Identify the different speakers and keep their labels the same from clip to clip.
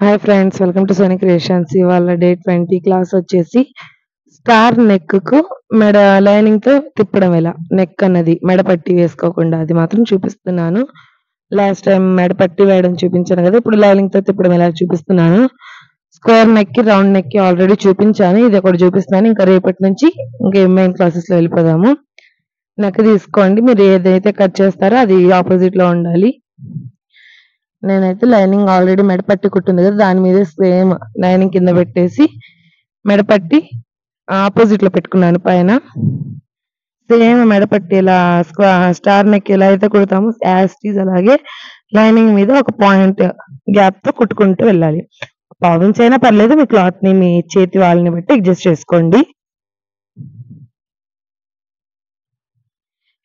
Speaker 1: Hi friends, welcome to Sony creations. ఇవాళ day 20 class వచ్చేసి star neck కు మెడ లైనింగ్ తో తిప్పడం ఎలా, నెక్ అన్నది మెడ పట్టి వేసుకోకుండా అది మాత్రం చూపిస్తున్నాను. లాస్ట్ టైం మెడ పట్టి వేయడం చూపించాను కదా, ఇప్పుడు లైనింగ్ తో తిప్పడం ఎలా చూపిస్తున్నాను. స్క్వేర్ నెక్ కి రౌండ్ నెక్ కి ఆల్రెడీ చూపించాను, ఇది ఒకటి చూపిస్తున్నాను. ఇంకా రేపటి నుంచి ఇంకా మెయిన్ క్లాసెస్ లో వెళ్ళిపోదాము. నెక్ తీసుకోండి, మీరు ఏదైతే కట్ చేస్తారో అది ఆపోజిట్ లో ఉండాలి. నేనైతే లైనింగ్ ఆల్రెడీ మెడపట్టి కుట్టింది కదా, దాని మీద సేమ్ లైనింగ్ కింద పెట్టేసి మెడపట్టి ఆపోజిట్ లో పెట్టుకున్నాను. పైన సేమ్ మెడపట్టి ఇలా స్టార్ నెక్ ఎలా అయితే కుడతామో యాస్టీజ్ అలాగే లైనింగ్ మీద ఒక పాయింట్ గ్యాప్ తో కుట్టుకుంటూ వెళ్ళాలి. పావించ్ అయినా పర్లేదు, మీ క్లాత్ ని మీ చేతి వాళ్ళని బట్టి అడ్జస్ట్ చేసుకోండి.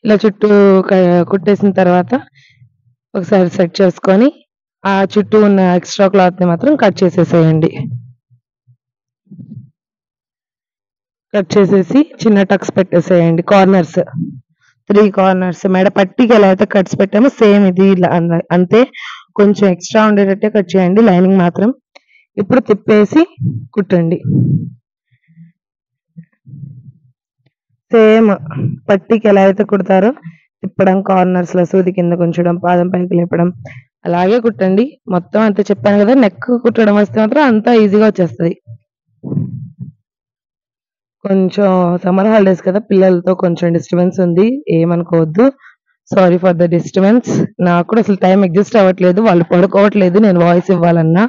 Speaker 1: ఇలా చుట్టూ కుట్టేసిన తర్వాత ఒకసారి సెట్ చేసుకొని ఆ చుట్టూ ఉన్న ఎక్స్ట్రా క్లాత్ ని మాత్రం కట్ చేసేసేయండి. కట్ చేసేసి చిన్న టక్స్ పెట్టేసేయండి. కార్నర్స్ 3 కార్నర్స్ మెడ పట్టికి ఎలా అయితే కట్స్ పెట్టామో సేమ్ ఇది అంతే, కొంచెం ఎక్స్ట్రా ఉండేటట్టే కట్ చేయండి లైనింగ్ మాత్రం. ఇప్పుడు తిప్పేసి కుట్టండి. సేమ్ పట్టికి ఎలా అయితే కుడతారో తిప్పడం, కార్నర్స్ లో సూది కింద ఉంచడం, పాదం పైకి లేపడం, అలాగే కుట్టండి. మొత్తం అంతే చెప్పాను కదా, నెక్ కుట్టడం వస్తే మాత్రం అంతా ఈజీగా వచ్చేస్తుంది. కొంచెం సమ్మర్ హాలిడేస్ కదా, పిల్లలతో కొంచెం డిస్టర్బెన్స్ ఉంది, ఏమనుకోవద్దు. Sorry for the disturbance. నాకు కూడా అసలు టైం అడ్జస్ట్ అవ్వట్లేదు, వాళ్ళు పడుకోవట్లేదు నేను వాయిస్ ఇవ్వాలన్నా.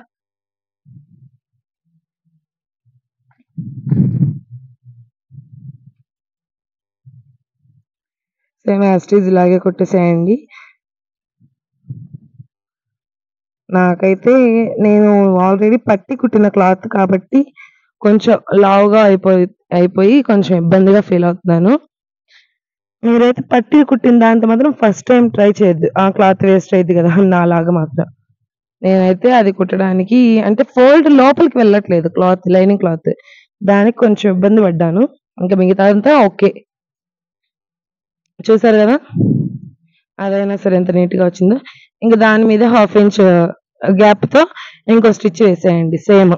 Speaker 1: సేమ్ యాస్టీజ్ ఇలాగే కొట్టేసేయండి. నాకైతే నేను ఆల్రెడీ పట్టి కుట్టిన క్లాత్ కాబట్టి కొంచెం లావుగా అయిపోయి కొంచెం ఇబ్బందిగా ఫీల్ అవుతున్నాను. మీరైతే పట్టి కుట్టిన దాంతో మాత్రం ఫస్ట్ టైం ట్రై చేయొద్దు, ఆ క్లాత్ వేస్ట్ అయింది కదా నాలాగా మాత్రం. నేనైతే అది కుట్టడానికి అంటే ఫోల్డ్ లోపలికి వెళ్ళట్లేదు క్లాత్, లైనింగ్ క్లాత్, దానికి కొంచెం ఇబ్బంది పడ్డాను. ఇంకా మిగతా అంతా ఓకే. చూసారు కదా, అదైనా సరే ఎంత నీట్ గా వచ్చిందో. ఇంకా దాని మీద 1/2 ఇంచ్ గ్యాప్ తో ఇంకో స్టిచ్ వేసేయండి. సేమ్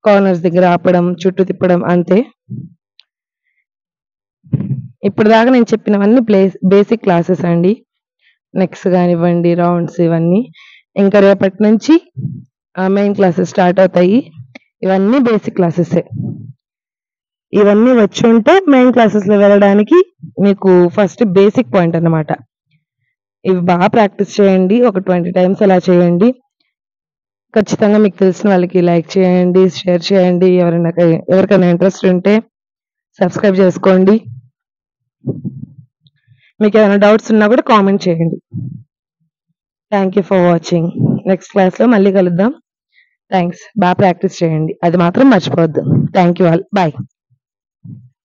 Speaker 1: కార్నర్స్ దగ్గర ఆపడం, చుట్టూ తిప్పడం అంతే. ఇప్పుడు దాకా నేను చెప్పినవన్నీ బేసిక్ క్లాసెస్ అండి. నెక్స్ కానివ్వండి, రౌండ్స్, ఇవన్నీ ఇంకా రేపటి నుంచి మెయిన్ క్లాసెస్ స్టార్ట్ అవుతాయి. ఇవన్నీ బేసిక్ క్లాసెస్. ఇవన్నీ వచ్చి ఉంటే మెయిన్ క్లాసెస్ లో వెళ్ళడానికి మీకు ఫస్ట్ బేసిక్ పాయింట్ అన్నమాట. ఇవి బాగా ప్రాక్టీస్ చేయండి, ఒక 20 టైమ్స్ అలా చేయండి. ఖచ్చితంగా మీకు తెలిసిన వాళ్ళకి లైక్ చేయండి, షేర్ చేయండి. ఎవరికైనా ఇంట్రెస్ట్ ఉంటే సబ్స్క్రైబ్ చేసుకోండి. మీకు ఏమైనా డౌట్స్ ఉన్నా కూడా కామెంట్ చేయండి. Thank you for watching. Next class లో మళ్ళీ కలుద్దాం. థ్యాంక్స్. బాగా ప్రాక్టీస్ చేయండి, అది మాత్రం మర్చిపోవద్దు. Thank you all. బాయ్.